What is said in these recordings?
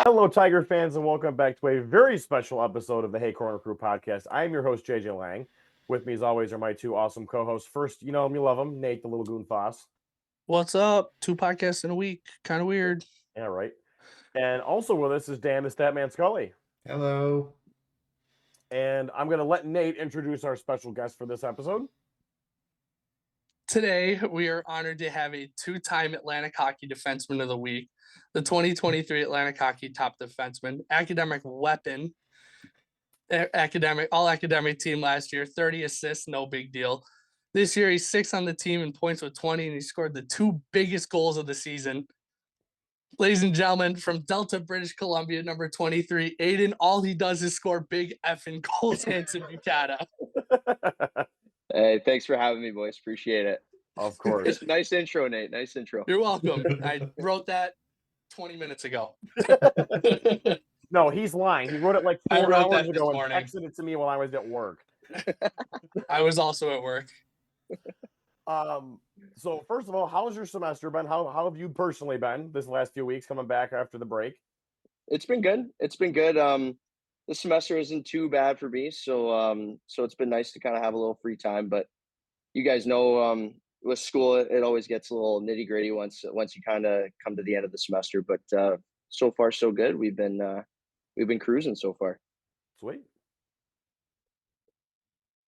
Hello, Tiger fans, and welcome back to a very special episode of the Hey Corner Crew podcast. I am your host, JJ Lang. With me, as always, are my two awesome co-hosts. First, you know him, you love him, Nate, the little goon Foss. What's up? 2 podcasts in a week. Kind of weird. Yeah, right. And also with us is Dan, the Statman Scully. Hello. And I'm going to let Nate introduce our special guest for this episode. Today, we are honored to have a 2-time Atlantic Hockey Defenseman of the Week, the 2023 Atlantic Hockey Top Defenseman, academic weapon, all-academic team last year, 30 assists, no big deal. This year, he's 6th on the team in points with 20, and he scored the 2 biggest goals of the season. Ladies and gentlemen, from Delta, British Columbia, number 23, Aiden, all he does is score big effing goals, Hansen-Bukata. Hey, thanks for having me, boys. Appreciate it. Of course. Nice intro, Nate. Nice intro. You're welcome. I wrote that 20 minutes ago. No, he's lying. He wrote it like I 4 wrote that hours this ago and morning. texted it to me while I was at work. I was also at work. So first of all, how's your semester been? How have you personally been this last few weeks coming back after the break? It's been good. This semester isn't too bad for me, so it's been nice to kind of have a little free time. But you guys know, with school, it always gets a little nitty gritty once you kind of come to the end of the semester. But so far, so good. We've been cruising so far. Sweet.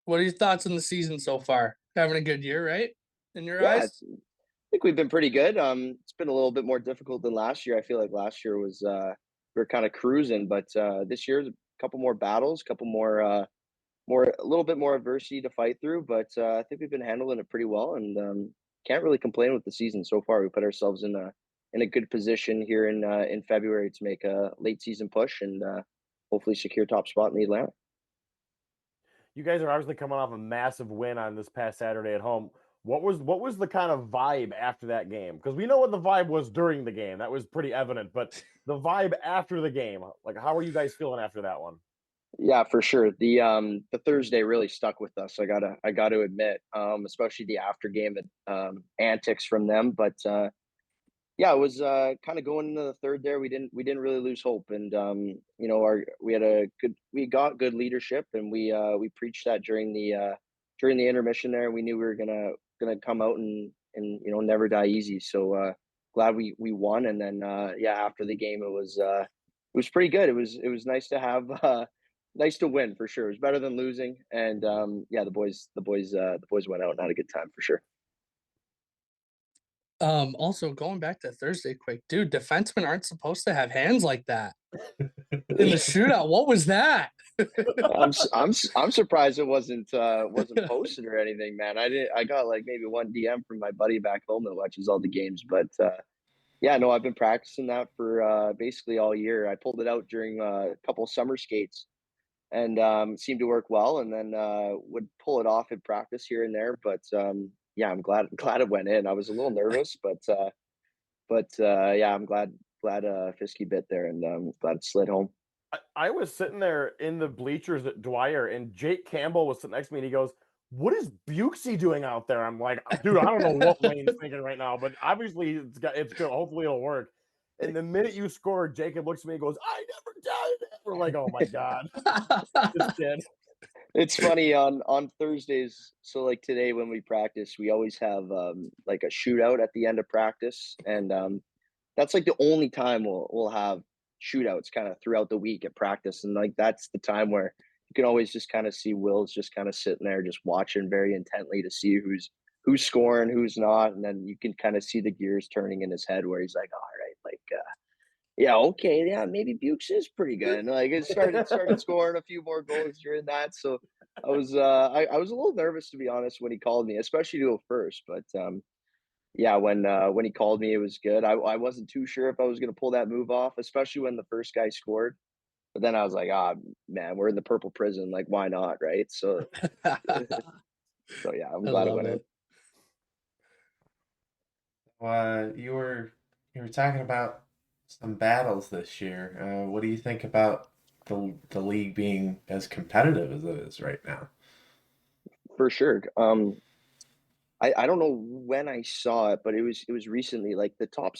What are your thoughts on the season so far? Having a good year, right? In your eyes? I think we've been pretty good. It's been a little bit more difficult than last year. I feel like last year was we were kind of cruising, but this year's a couple more battles, a couple more a little bit more adversity to fight through. But I think we've been handling it pretty well, and can't really complain with the season so far. We put ourselves in a good position here in February to make a late season push and hopefully secure top spot in the Atlantic. You guys are obviously coming off a massive win on this past Saturday at home. What was the kind of vibe after that game? Because we know what the vibe was during the game. That was pretty evident. But the vibe after the game, like how are you guys feeling after that one? Yeah, for sure. The Thursday really stuck with us. I gotta admit, especially the after game antics from them. But yeah, it was kind of going into the third there. We didn't really lose hope, and we got good leadership, and we preached that during the intermission there. We knew we were gonna come out and never die easy. So glad we won, and then yeah, after the game it was pretty good. It was nice to have nice to win for sure. It was better than losing, and yeah, the boys went out and had a good time for sure. Also going back to Thursday quick, dude, defensemen aren't supposed to have hands like that. In the shootout, what was that? I'm surprised it wasn't posted or anything, man. I got like maybe one DM from my buddy back home that watches all the games, but yeah, no, I've been practicing that for basically all year. I pulled it out during a couple summer skates, and seemed to work well, and then would pull it off in practice here and there. But yeah, I'm glad it went in. I was a little nervous, but yeah, I'm glad Fisky bit there, and glad it slid home. I was sitting there in the bleachers at Dwyer, and Jake Campbell was sitting next to me, and he goes, "What is Busey doing out there?" I'm like, "Dude, I don't know what Wayne's thinking right now, but obviously it's good. Hopefully it'll work." And the minute you scored, Jacob looks at me and goes, "I never doubted it." We're like, "Oh my god, this kid." It's funny on Thursdays. So like today when we practice, we always have like a shootout at the end of practice, and that's like the only time we'll have shootouts kind of throughout the week at practice, and like that's the time where you can always just kind of see Will's just kind of sitting there just watching very intently to see who's scoring, who's not, and then you can kind of see the gears turning in his head where he's like, all right, like yeah, okay, yeah, maybe Bukes is pretty good. And like it started scoring a few more goals during that. So I was a little nervous to be honest when he called me, especially to go first. But yeah, when he called me, it was good. I wasn't too sure if I was gonna pull that move off, especially when the first guy scored. But then I was like, ah, man, we're in the purple prison. Like, why not, right? So so yeah, I'm I glad it love went in. it. You were talking about some battles this year. What do you think about the league being as competitive as it is right now? For sure. I don't know when I saw it, but it was recently. Like the top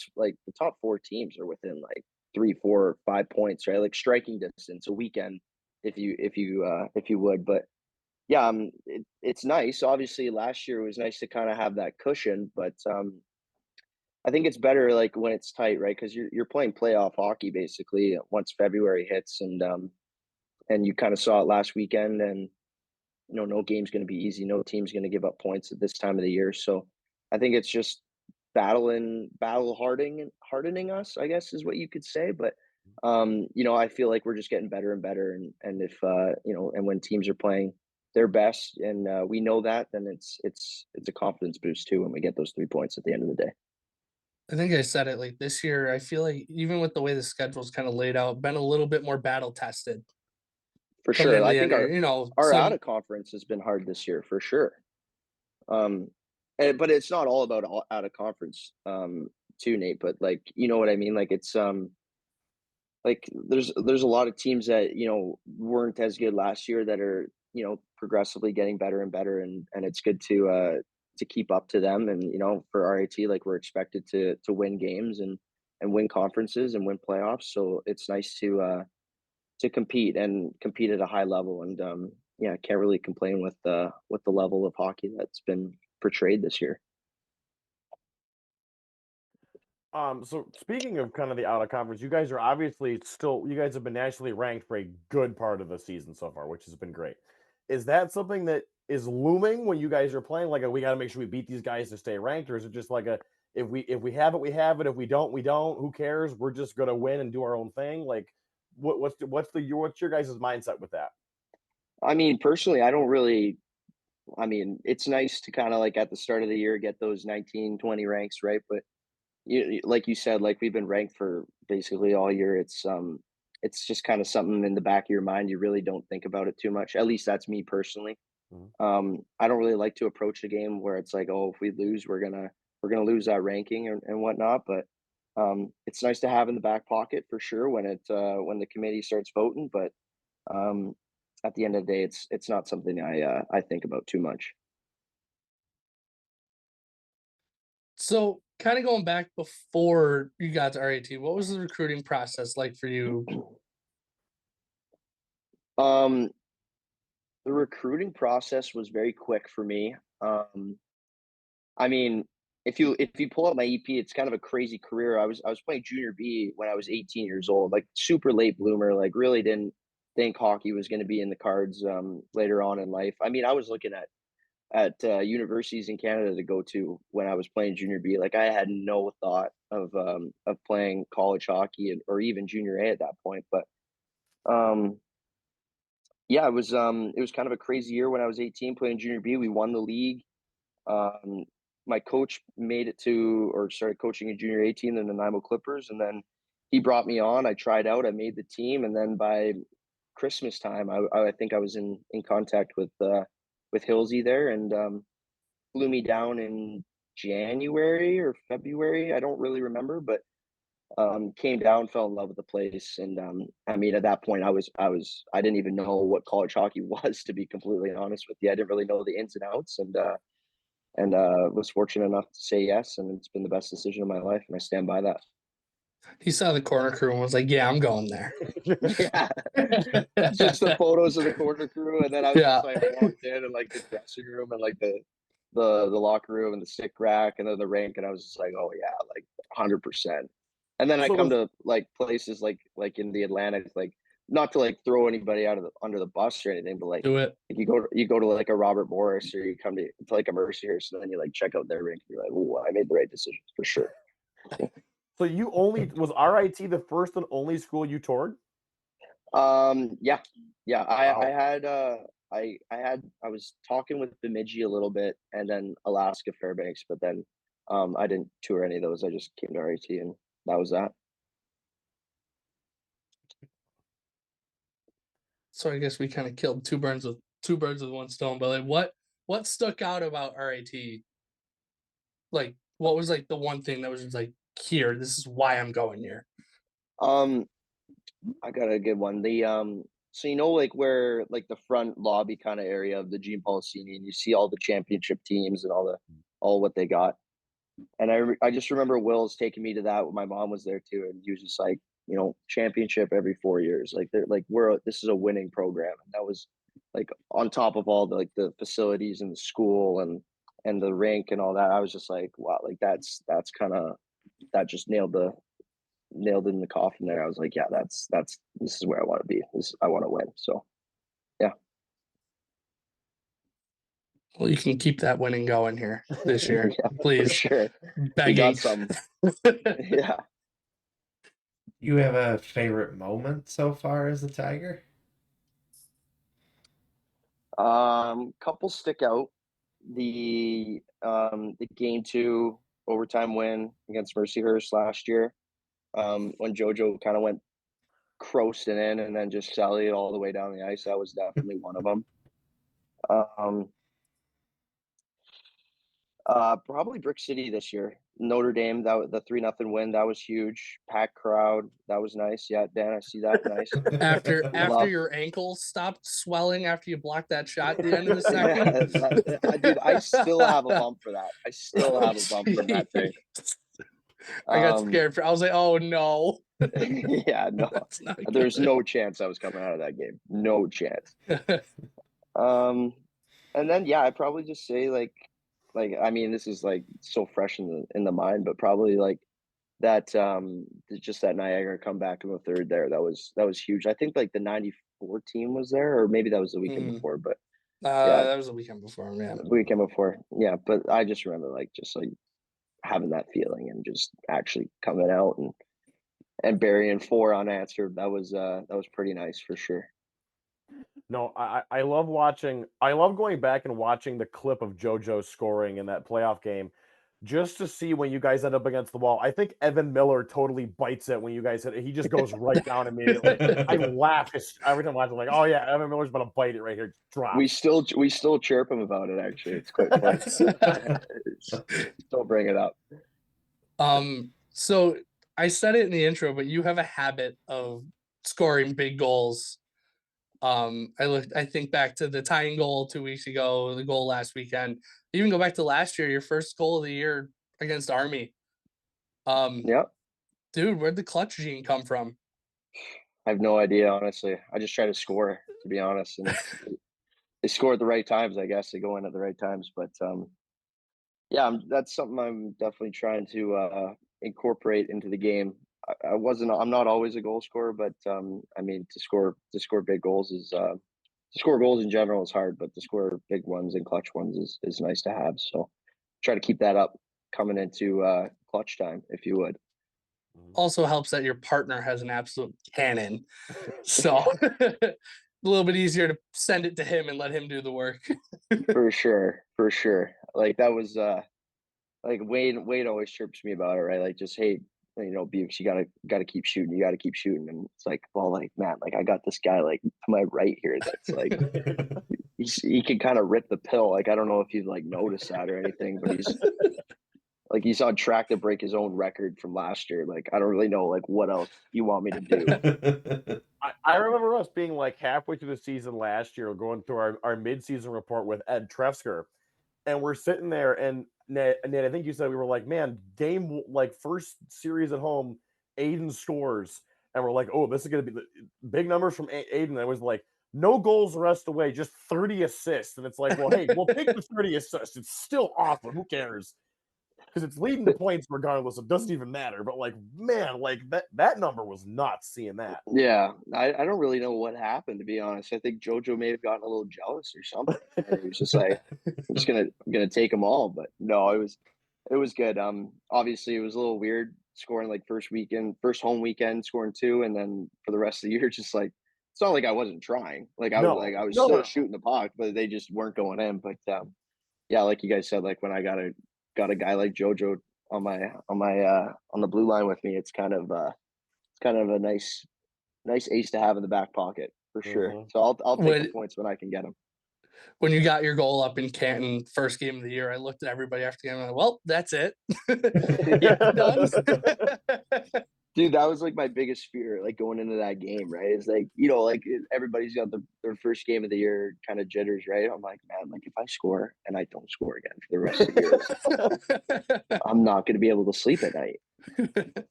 four teams are within like 3, 4, 5 points, right? Like striking distance, a weekend, if you would. But yeah, it's nice. Obviously, last year it was nice to kind of have that cushion, but I think it's better like when it's tight, right? Because you're playing playoff hockey basically once February hits, and you kind of saw it last weekend, and no game's going to be easy. No team's going to give up points at this time of the year. So I think it's just battle hardening us, I guess is what you could say. But I feel like we're just getting better and better, and if and when teams are playing their best, and we know that, then it's a confidence boost too when we get those 3 points at the end of the day. I think I said it like this year. I feel like even with the way the schedule's kind of laid out, been a little bit more battle tested For coming sure. into I the think end. You know, our out some of conference has been hard this year for sure. But it's not all about out of conference, too, Nate. But like, you know what I mean? Like it's like there's a lot of teams that weren't as good last year that are progressively getting better and better, and it's good to keep up to them. And for RIT, like we're expected to win games and win conferences and win playoffs. So it's nice to compete at a high level. And yeah, I can't really complain with the level of hockey that's been portrayed this year. So speaking of kind of the out of conference, you guys have been nationally ranked for a good part of the season so far, which has been great. Is that something that is looming when you guys are playing? Like, we got to make sure we beat these guys to stay ranked, or is it just like if we have it, we have it. If we don't, we don't. Who cares? We're just gonna win and do our own thing. Like, what's your guys' mindset with that? I mean, personally, I don't really. I mean, it's nice to kind of like at the start of the year get those 19, 20 ranks, right? But like you said, like we've been ranked for basically all year. It's just kind of something in the back of your mind. You really don't think about it too much. At least that's me personally. Mhm. I don't really like to approach the game where it's like, oh, if we lose, we're gonna lose that ranking and whatnot. But it's nice to have in the back pocket for sure when the committee starts voting. But um, at the end of the day, it's not something I think about too much. so kind of going back before you got to RAT, what was the recruiting process like for you? Um, the recruiting process was very quick for me. I mean, if you pull up my EP, it's kind of a crazy career. I was playing junior B when I was 18 years old, like super late bloomer. Like really didn't think hockey was going to be in the cards later on in life. I mean, I was looking at universities in Canada to go to when I was playing junior B. Like I had no thought of playing college hockey or even junior A at that point. But um, yeah, it was kind of a crazy year when I was 18 playing junior B. We won the league. Um, my coach made it to or started coaching a junior A team in the Nanaimo Clippers, and then he brought me on. I tried out, I made the team, and then by Christmas time, I think I was in contact with Hillsy there, and flew me down in January or February. I don't really remember, but came down, fell in love with the place, and I mean, at that point, I didn't even know what college hockey was, to be completely honest with you. I didn't really know the ins and outs, and was fortunate enough to say yes, and it's been the best decision of my life, and I stand by that. He saw the corner crew and was like, "Yeah, I'm going there." Yeah, just the photos of the corner crew, and then I was Yeah. just like, I walked in and like the dressing room and like the locker room and the stick rack and then the rink, and I was just like, oh yeah, like 100%. And then I So come to like places like in the Atlantic, like not to like throw anybody under the bus or anything, but like Do it. you go to like a Robert Morris, or you come to like a Mercyhurst, and then you like check out their rink, and you're like, oh, I made the right decision for sure. So was RIT the first and only school you toured? Yeah, yeah. I Wow. had I was talking with Bemidji a little bit, and then Alaska Fairbanks, but then I didn't tour any of those. I just came to RIT, and that was that. So I guess we kind of killed two birds with one stone. But like, what stuck out about RIT? Like, what was like the one thing that was just like, here, this is why I'm going here. Um, I got a good one. So like where like the front lobby kind of area of the Gene Paulsini, and you see all the championship teams and all what they got. And I just remember Will's taking me to that when my mom was there too, and he was just like, championship every 4 years. Like this is a winning program, and that was like on top of all the facilities and the school and the rink and all that. I was just like, wow, like that's kind of that just nailed in the coffin there. I was like, yeah, this is where I want to be. I want to win. So yeah. Well, you can keep that winning going here this year, Yeah, please. for sure. We Begging. got some. Yeah. You have a favorite moment so far as a Tiger? Couple stick out. The game 2 overtime win against Mercyhurst last year. When JoJo kind of went coasting in and then just sallied all the way down the ice. That was definitely one of them. Probably Brick City this year. Notre Dame, the 3-0 win, that was huge. Packed crowd, that was nice. Yeah, Dan, I see that. Nice. After your ankle stopped swelling after you blocked that shot at the end of the second. Dude, I still have a bump for that. I still have a bump from that thing. I got scared. I was like, oh no. Yeah, no. There's no chance I was coming out of that game. No chance. And then yeah, I'd probably just say like I mean, this is like so fresh in the mind, but probably like that just that Niagara comeback in the third there. That was huge. I think like the 94 team was there, or maybe that was the weekend before, but yeah, that was the weekend before, yeah. The weekend before. Yeah, but I just remember like having that feeling and just actually coming out and burying 4 unanswered. That was pretty nice for sure. No, I love going back and watching the clip of JoJo scoring in that playoff game just to see when you guys end up against the wall. I think Evan Miller totally bites it when you guys hit it. He just goes right down immediately. I laugh every time I watch it, like, oh yeah, Evan Miller's about to bite it right here. Drop. We still chirp him about it, actually. It's quite funny. Don't bring it up. So I said it in the intro, but you have a habit of scoring big goals. I think back to the tying goal 2 weeks ago, the goal last weekend. Even go back to last year, your first goal of the year against Army. Yep. Dude, where'd the clutch gene come from? I have no idea, honestly. I just try to score, to be honest. And they score at the right times, I guess. They go in at the right times. But yeah, that's something I'm definitely trying to incorporate into the game. I'm not always a goal scorer, but I mean, to score big goals is to score goals in general is hard, but to score big ones and clutch ones is nice to have. So try to keep that up coming into clutch time, if you would. Also helps that your partner has an absolute cannon, so a little bit easier to send it to him and let him do the work. For sure. Like that was like Wade always chirps me about it, right? Like just, hey, Bukes, you gotta keep shooting. You gotta keep shooting. And it's like, well, like, man, like I got this guy like to my right here that's like he can kind of rip the pill. Like I don't know if you've like noticed that or anything, but he's on track to break his own record from last year. Like I don't really know like what else you want me to do. I remember us being like halfway through the season last year, going through our mid-season report with Ed Trefsker, and we're sitting there, and Nate, I think you said, we were like, man, game like first series at home, Aiden scores, and we're like, oh, this is gonna be the big numbers from Aiden. I was like, no goals the rest of the way, just 30 assists, and it's like, well, hey, we'll take the 30 assists. It's still awesome. Who cares? Because it's leading to points regardless. It doesn't even matter. But like, man, like that number was nuts seeing that. Yeah, I don't really know what happened, to be honest. I think JoJo may have gotten a little jealous or something. And he was just like, I'm just gonna take them all. But no, it was good. Obviously it was a little weird scoring like first home weekend scoring 2, and then for the rest of the year, just like it's not like I wasn't trying. Like I was still shooting the puck, but they just weren't going in. But yeah, like you guys said, like when I got a guy like JoJo on the blue line with me, it's kind of a nice ace to have in the back pocket for sure. Mm-hmm. So I'll take the points when I can get them. When you got your goal up in Canton, first game of the year, I looked at everybody after the game and I'm like, well, that's it. Yeah, done. Dude, that was like my biggest fear, like going into that game, right? It's like, like everybody's got their first game of the year kind of jitters, right? I'm like, man, like if I score and I don't score again for the rest of the year, I'm not going to be able to sleep at night.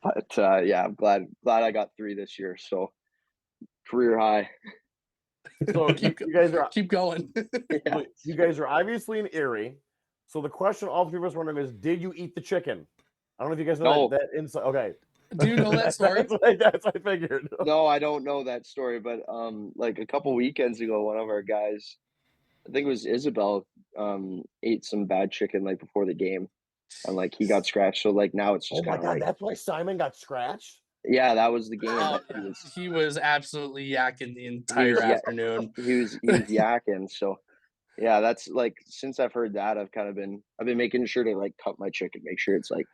But yeah, I'm glad I got 3 this year. So career high. So you guys are Keep going. Yeah. you guys are obviously in Erie. So the question all three of us are wondering is, did you eat the chicken? I don't know if you guys know No. that inside. Okay. Do you know that story? That's what I figured. No, I don't know that story, but like a couple weekends ago, one of our guys, I think it was Isabel, ate some bad chicken like before the game, and like he got scratched. So like now it's Oh just my kind of God, like, that's why Simon got scratched? yeah, that was the game Oh, that he was absolutely yakking the he entire was afternoon. he was yakking. So yeah, that's like since I've heard that, I've been making sure to like cut my chicken, make sure it's like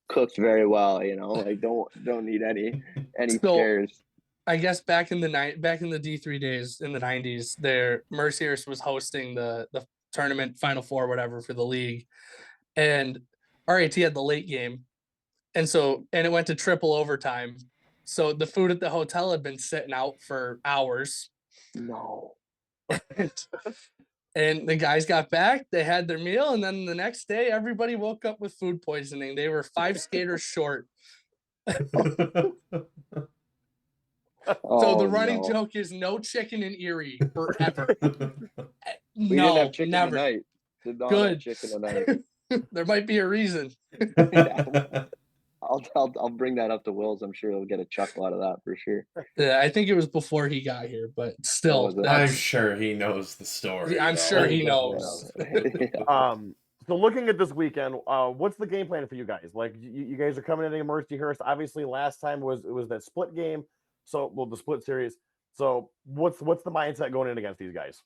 cooked very well. Like don't need any So scares. I guess back in the D3 days in the 90s, there Mercyhurst was hosting the tournament Final Four, whatever, for the league, and RAT had the late game, and it went to triple overtime. So the food at the hotel had been sitting out for hours. No. And the guys got back, they had their meal, and then the next day, everybody woke up with food poisoning. They were 5 skaters short. So the running joke is no chicken in Erie forever. We didn't have chicken never. tonight. Did not Good. have chicken tonight. There might be a reason. Yeah. I'll bring that up to Wills. I'm sure he'll get a chuckle out of that for sure. Yeah, I think it was before he got here, but still, I'm sure he knows the story. I'm though. sure he knows. Yeah. So looking at this weekend, what's the game plan for you guys? Like you guys are coming in Mercyhurst. Obviously, last time was that split game. So the split series. So what's the mindset going in against these guys?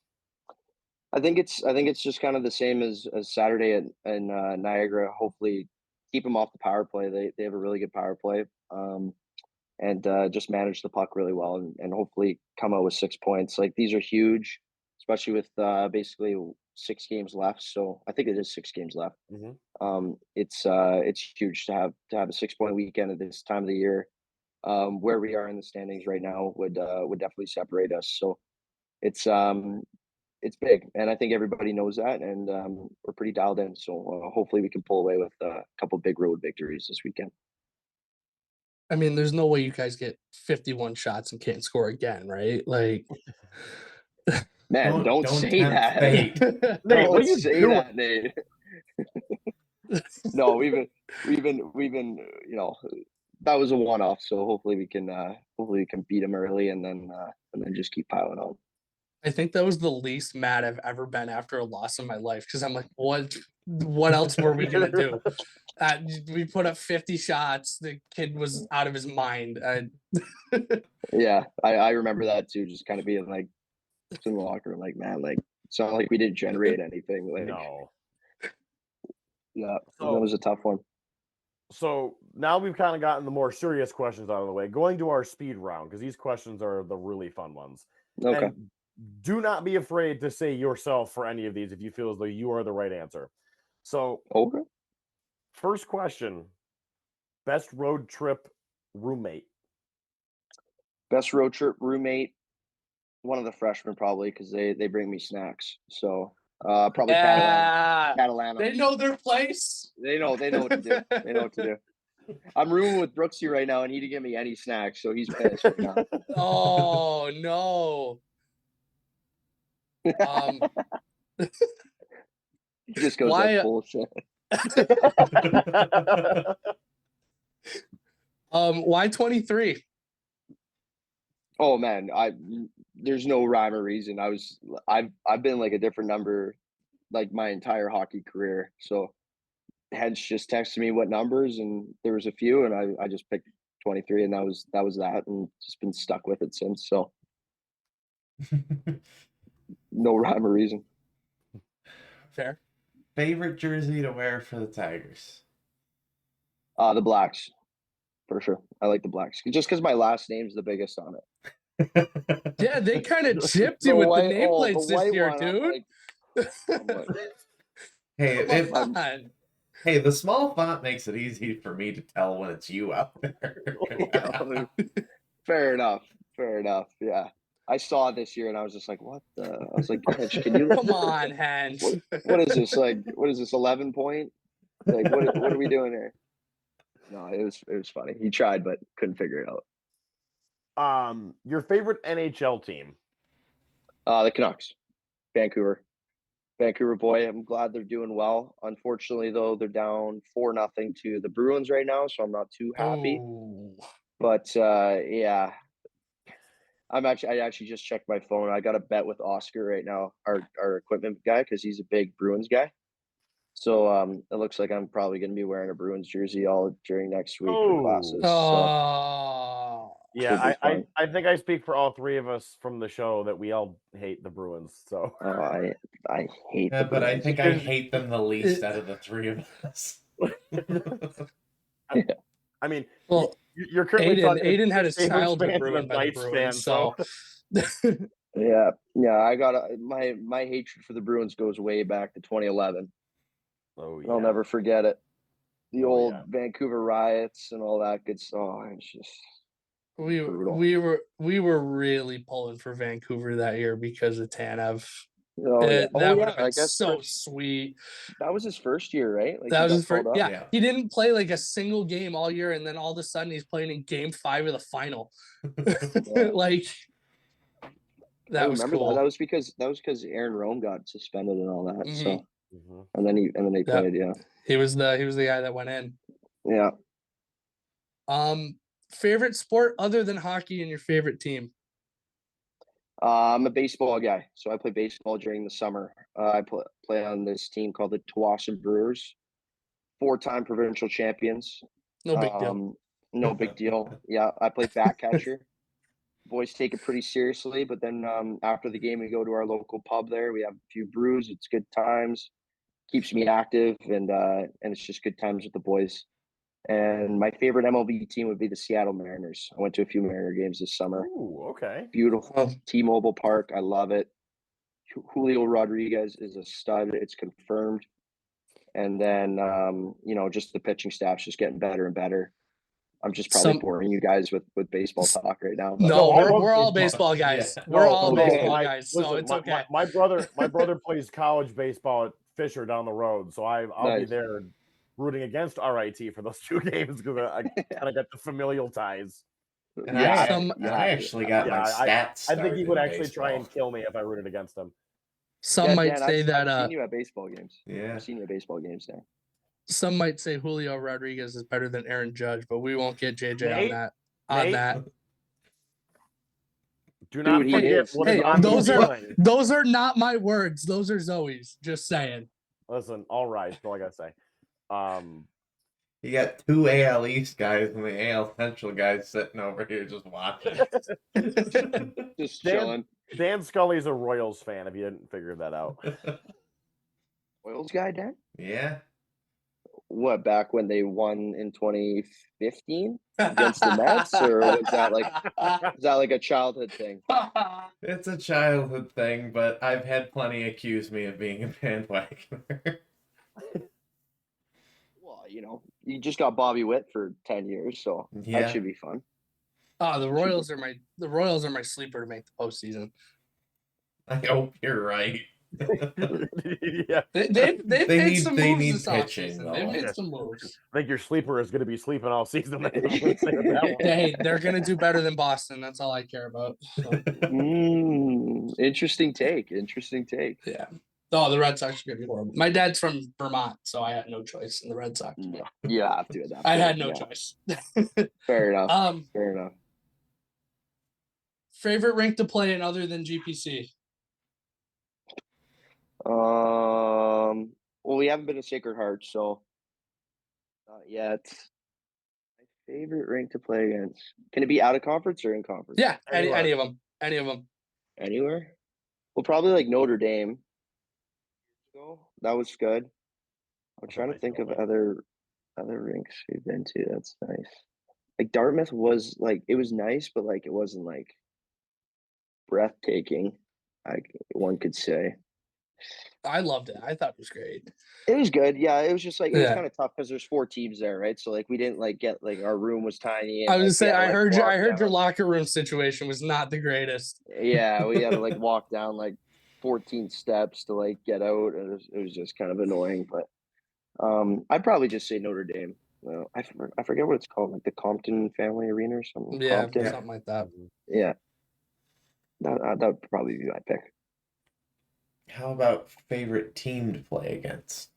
I think it's just kind of the same as Saturday in Niagara. Hopefully, keep them off the power play. They have a really good power play, and just manage the puck really well, and hopefully come out with 6 points. Like these are huge, especially with basically 6 games left. So I think it is 6 games left. Mm-hmm. It's huge to have a 6-point weekend at this time of the year. Where we are in the standings right now would definitely separate us. So it's big, and I think everybody knows that, and we're pretty dialed in. So hopefully we can pull away with a couple big road victories this weekend. I mean, there's no way you guys get 51 shots and can't score again, right? Like, man, don't say tempt that. fate. Nate, what are you say doing? that, Nate. No, we've been that was a one-off. So hopefully we can beat them early, and then just keep piling on. I think that was the least mad I've ever been after a loss in my life, because I'm like, what else were we gonna do? We put up 50 shots. The kid was out of his mind. Yeah, I remember that too. Just kind of being like in the locker room, like, man, like it's not like we didn't generate anything. Like, No. yeah, So- that was a tough one. So now we've kind of gotten the more serious questions out of the way. Going to our speed round, because these questions are the really fun ones. Okay. And do not be afraid to say yourself for any of these if you feel as though you are the right answer. So, Okay. first question: best road trip roommate. Best road trip roommate, one of the freshmen probably, because they bring me snacks. So probably Catalana. They know their place. They know what to do. They know what to do. I'm rooming with Brooksy right now, and he didn't give me any snacks, so he's pissed right now. Oh no. He just goes, Why- that's bullshit. Why 23? Oh man, there's no rhyme or reason. I've been like a different number like my entire hockey career. So Hedge just texted me what numbers, and there was a few, and I just picked 23, and that was that, and just been stuck with it since. So no rhyme or reason. Fair. Favorite jersey to wear for the Tigers? The Blacks, for sure. I like the Blacks just because my last name's the biggest on it. Yeah, they kind of chipped The you with white- the nameplates the this white year, one, I'm dude. Hey, Come on. hey, the small font makes it easy for me to tell when it's you out there. Fair enough. Yeah, I saw it this year, and I was just like, "What the?" I was like, "Hedge, can you?" Come on, Henge. What is this like? What is this 11 point? Like, what are we doing here? No, it was funny. He tried, but couldn't figure it out. Your favorite NHL team? The Canucks, Vancouver boy. I'm glad they're doing well. Unfortunately, though, they're down 4-0 to the Bruins right now, so I'm not too happy. Oh, But yeah, I actually just checked my phone. I got a bet with Oscar right now, our equipment guy, because he's a big Bruins guy. So it looks like I'm probably going to be wearing a Bruins jersey all during next week for classes. So oh, Yeah, should be fun. I think I speak for all three of us from the show that we all hate the Bruins. So Oh, I hate Yeah, the but I Bruins. think I hate them the least out of the three of us. I mean, well, you're currently talking Aiden had his Sabres childhood fans and a ruined by the Knights fan, Bruins, so Yeah. I got my hatred for the Bruins goes way back to 2011. oh I'll yeah, never forget it. The Oh, old yeah. Vancouver riots and all that good stuff. Oh, it's just brutal. we were really pulling for Vancouver that year because of Tanev. Oh yeah, That would have I been guess so sweet. that was his first year, right? Like That he was got his first. called up. Yeah, he didn't play like a single game all year, and then all of a sudden he's playing in Game 5 of the final. Like that I was remember cool. that. That was because Aaron Rome got suspended and all that. So Mhm. and then they Yeah. played. Yeah, He was the guy that went in. yeah. Favorite sport other than hockey and your favorite team? I'm a baseball guy, so I play baseball during the summer. I play on this team called the Tawasin Brewers, 4-time provincial champions. No big deal. No big deal. Yeah, I play back catcher. Boys take it pretty seriously, but then after the game, we go to our local pub there. We have a few brews. It's good times. Keeps me active, and it's just good times with the boys. And my favorite MLB team would be the Seattle Mariners. I went to a few Mariner games this summer. Ooh, okay. Beautiful Oh, T-Mobile Park. I love it. Julio Rodriguez is a stud. It's confirmed. And then just the pitching staff's just getting better and better. I'm just probably boring you guys with baseball talk right now. But. no, I love we're all baseball. baseball guys. Yeah. We're all okay. baseball guys, so Listen, it's okay. My brother plays college baseball at Fisher down the road, so I'll be Nice. there rooting against RIT for those 2 games because I kind of got the familial ties. And Yeah, I actually got my stats. I think he would in actually try baseball. and kill me if I rooted against him. Some might Dan, say that I've seen you at baseball games. Yeah. I've seen you at baseball games, Dan. some might say Julio Rodriguez is better than Aaron Judge, but we won't get JJ on that. Do not Dude, he forget is. what Hey, is on the those ceiling. are not my words. Those are Zoe's. Just saying. Listen, all right, that's all I gotta say. You got 2 AL East guys and the AL Central guys sitting over here just watching. Just chilling. Dan Scully's a Royals fan, if you didn't figure that out. Oils guy, Dan? Yeah. What, back when they won in 2015 against the Mets, or was that like a childhood thing? It's a childhood thing, but I've had plenty accuse me of being a bandwagoner. Well, you just got Bobby Witt for 10 years, so that should be fun. Oh, the Royals are my sleeper to make the postseason. I hope you're right. Yeah. They've made some moves need this pitching, offseason. though. They've made some moves. I think your sleeper is going to be sleeping all season. Hey, they're gonna do better than Boston. That's all I care about. So, Interesting take. yeah. Oh, the Red Sox are gonna be horrible. My dad's from Vermont, so I had no choice in the Red Sox. Yeah, you have to at that point. I had no choice. Fair enough. Fair enough. Favorite rink to play in other than GPC? Well, we haven't been to Sacred Heart, so not yet. My favorite rink to play against. Can it be out of conference or in conference? Yeah, Anywhere. any of them. Anywhere? Well, probably like Notre Dame. So that was good. I'm trying to think of other rinks we've been to. That's nice. Like Dartmouth was it was nice, but it wasn't breathtaking. One could say. I loved it. I thought it was great. It was good. Yeah, it was just it was kind of tough because there's 4 teams there, right? So we didn't get our room was tiny. And, I was gonna say I heard your down. locker room situation was not the greatest. Yeah, we had to walk down 14 steps to get out. It was just kind of annoying, but I'd probably just say Notre Dame. well, I forget what it's called, like the Compton Family Arena or something. Yeah, Compton. something like that. Yeah. That would probably be my pick. How about favorite team to play against?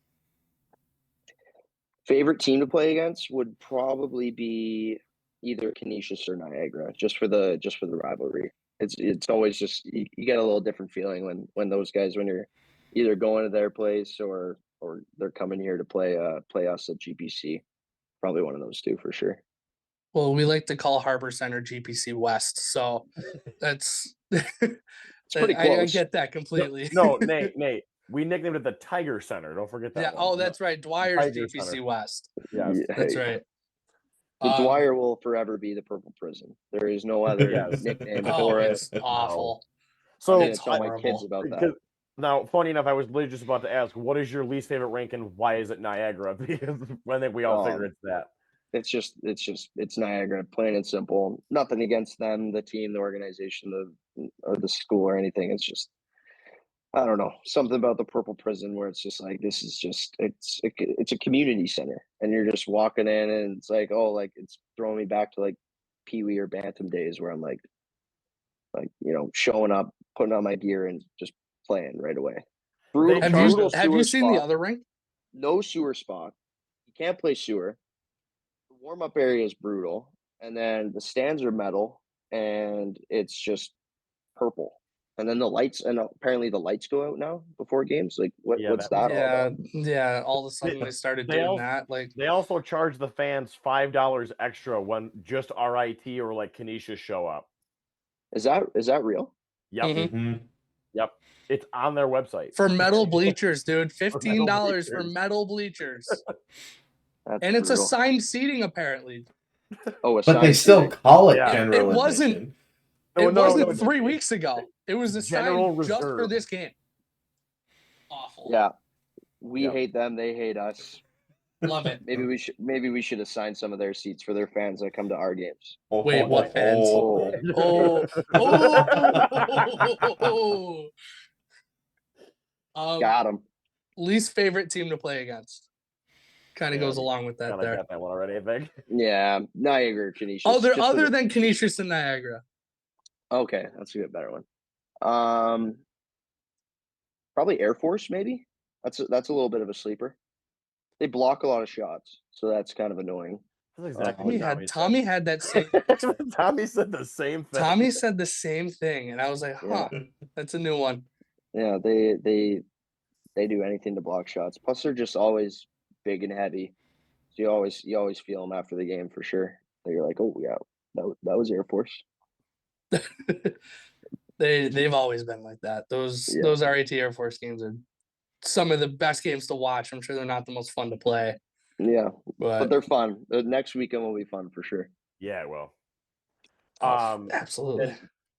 Favorite team to play against would probably be either Canisius or Niagara, just for the rivalry. It's always just you get a little different feeling when those guys, when you're either going to their place or they're coming here to play us at GPC. Probably one of those two for sure. Well, we like to call Harbor Center GPC West, so that's It's pretty I close. get that completely. No, Nate. We nicknamed it the Tiger Center. Don't forget that. Yeah. one. Oh, that's right. Dwyer's Tiger GPC Center. West. Yes. Yeah, That's yeah. right. The Dwyer will forever be the Purple Prison. There is no other Yes. nickname Oh, for it. it's awful. So I'm gonna It's tell my kids horrible. about that. because now, funny enough, I was literally just about to ask, what is your least favorite rink and why is it Niagara? Because I think we all figure it's that. It's Niagara, plain and simple. Nothing against them, the team, the organization, or the school or anything. It's just, I don't know, something about the Purple Prison where it's just like, this is just, it's a community center, and you're just walking in and it's like, oh, like it's throwing me back to like Pee Wee or Bantam days where I'm like showing up, putting on my gear and just playing right away. Brutal, They brutal Have you sewer seen the spot. other rink? No sewer spot. You can't play sewer. The warm up area is brutal, and then the stands are metal, and it's just purple. And then the lights, and apparently the lights go out now before games. Like, Yeah, what's that was- that all Yeah, about? yeah. All of a sudden they started They doing all- that. Like, They also charge the fans $5 extra when just RIT or like Canisius show up. Is that real? Yep. Mhm. Mm-hmm. Yep. It's on their website. for metal bleachers, dude. $15 for bleachers. metal bleachers. That's And it's brutal. assigned seating, apparently. Oh, But they still call it Yeah. general It wasn't- admission. It wasn't no, 3 weeks ago. It was General assigned just for reserve. this game. Awful. Yeah, we Yep. hate them. They hate us. Love it. Maybe we should assign some of their seats for their fans that come to our games. Wait, what fans? Oh. Oh. Got them. Least favorite team to play against. Kind of Yeah, goes along with that Kinda there. got that one already, I think. Yeah, Niagara, Canisius. Other than Canisius and Niagara. Okay, that's a bit better one. Probably Air Force, maybe. That's a little bit of a sleeper. They block a lot of shots, so that's kind of annoying. That's exactly what Tommy had that same. said. Tommy said the same thing. Tommy said the same thing, and I was like, "Huh, that's a new one." Yeah, they do anything to block shots. Plus, they're just always big and heavy. So you always feel them after the game for sure. So you're like, oh yeah, that was Air Force. They've always been like that. Those RAT Air Force games are some of the best games to watch. I'm sure they're not the most fun to play. Yeah, but but they're fun. The next weekend will be fun for sure. Yeah, it will. Absolutely.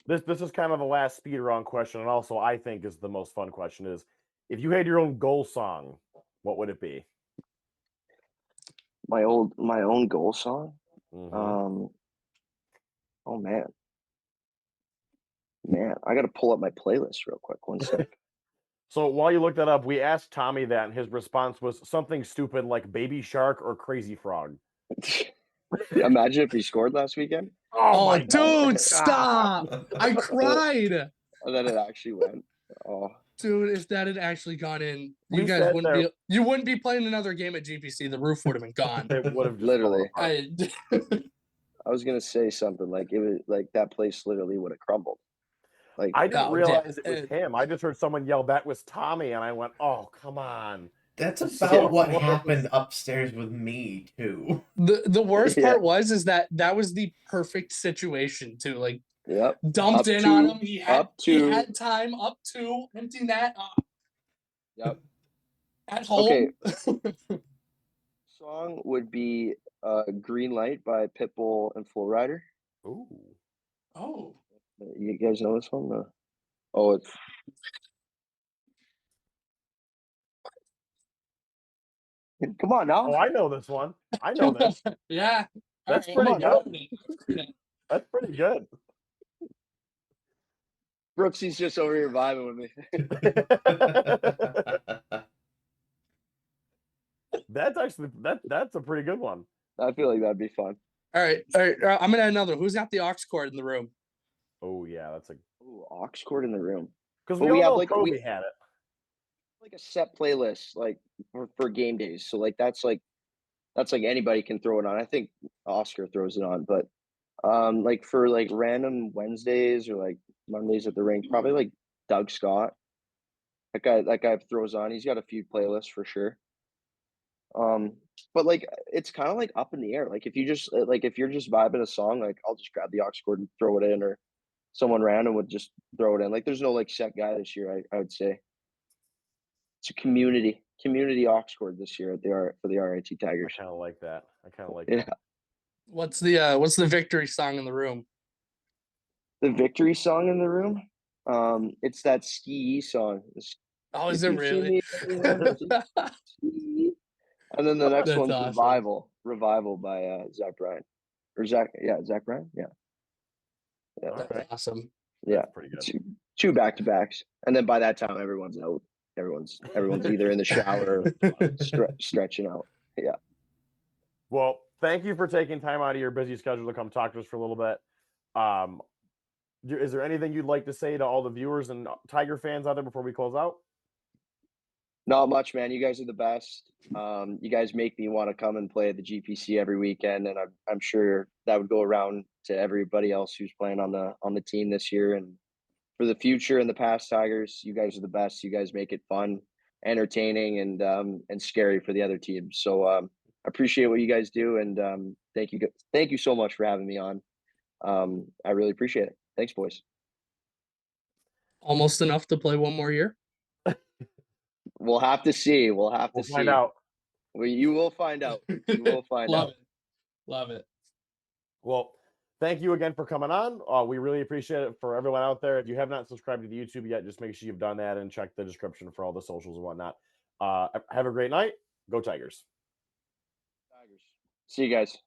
This is kind of the last speed round question, and also I think is the most fun question is, if you had your own goal song, what would it be? My own goal song. Mhm. Oh man, I got to pull up my playlist real quick. One sec. So while you look that up, we asked Tommy that, and his response was something stupid like Baby Shark or Crazy Frog. Imagine if he scored last weekend. Oh, my dude, God. stop! I cried. And then it actually went. Oh, Dude, if that had actually gone in, We you guys said wouldn't there- be. You wouldn't be playing another game at GPC. The roof would have been gone. It would have just Literally. fallen apart. I was gonna say something like it was like that place literally would have crumbled. Like I didn't Oh, realize yeah, it was him. I just heard someone yell that was Tommy, and I went, "Oh, come on!" That's It's about so what close. happened upstairs with me too. The worst Yeah. part was that was the perfect situation too. Like yep. dumped Up in to- on him. He up he to- had time up to empty net Yep. at home. Okay. Song would be Green Light by Pitbull and Flow Rider. Ooh. Oh, You guys know this one? Oh, it's come on now. Oh, I know this one. I know this. yeah. That's All pretty right. good. That's pretty good. Brooksy's just over here vibing with me. That's actually that's a pretty good one. I feel like that'd be fun. All right. I'm gonna add another. Who's got the aux cord in the room? Oh yeah, that's a Ooh, aux cord in the room. because Well, we we all have know like Kobe had it. like a set playlist like for game days. So like that's like anybody can throw it on. I think Oscar throws it on, but like for like random Wednesdays or like Mondays at the rink, probably like Doug Scott. That guy throws on. He's got a few playlists for sure. But like it's kind of like up in the air. Like if you just like if you're just vibing a song, like I'll just grab the aux cord and throw it in, or someone random would just throw it in. Like there's no like set guy this year. I would say it's a community aux cord this year at for the RIT I Tigers. kind of like that. I kind of like Yeah. that. What's the victory song in the room? The victory song in the room. It's that ski song. Oh, is If it you've seen really? me, everyone just ski. And then the next That's one's awesome. Revival by Zach Bryan. Or Zach Bryan? Yeah. That's Okay. awesome. Yeah. That's pretty good. Two back-to-backs. And then by that time everyone's out. Everyone's either in the shower or stretching out. Yeah. Well, thank you for taking time out of your busy schedule to come talk to us for a little bit. Is there anything you'd like to say to all the viewers and Tiger fans out there before we close out? Not much, man. You guys are the best. You guys make me want to come and play at the GPC every weekend, and I'm sure that would go around to everybody else who's playing on the team this year. And for the future and the past Tigers, you guys are the best. You guys make it fun, entertaining, and scary for the other teams. So I appreciate what you guys do, and thank you so much for having me on. I really appreciate it. Thanks, boys. Almost enough to play one more year. We'll have to see. We'll Find out. Well, you will find out. You will find Love out. it. Love it. Well, thank you again for coming on. We really appreciate it. For everyone out there, if you have not subscribed to the YouTube yet, just make sure you've done that and check the description for all the socials and whatnot. Have a great night. Go Tigers. See you guys.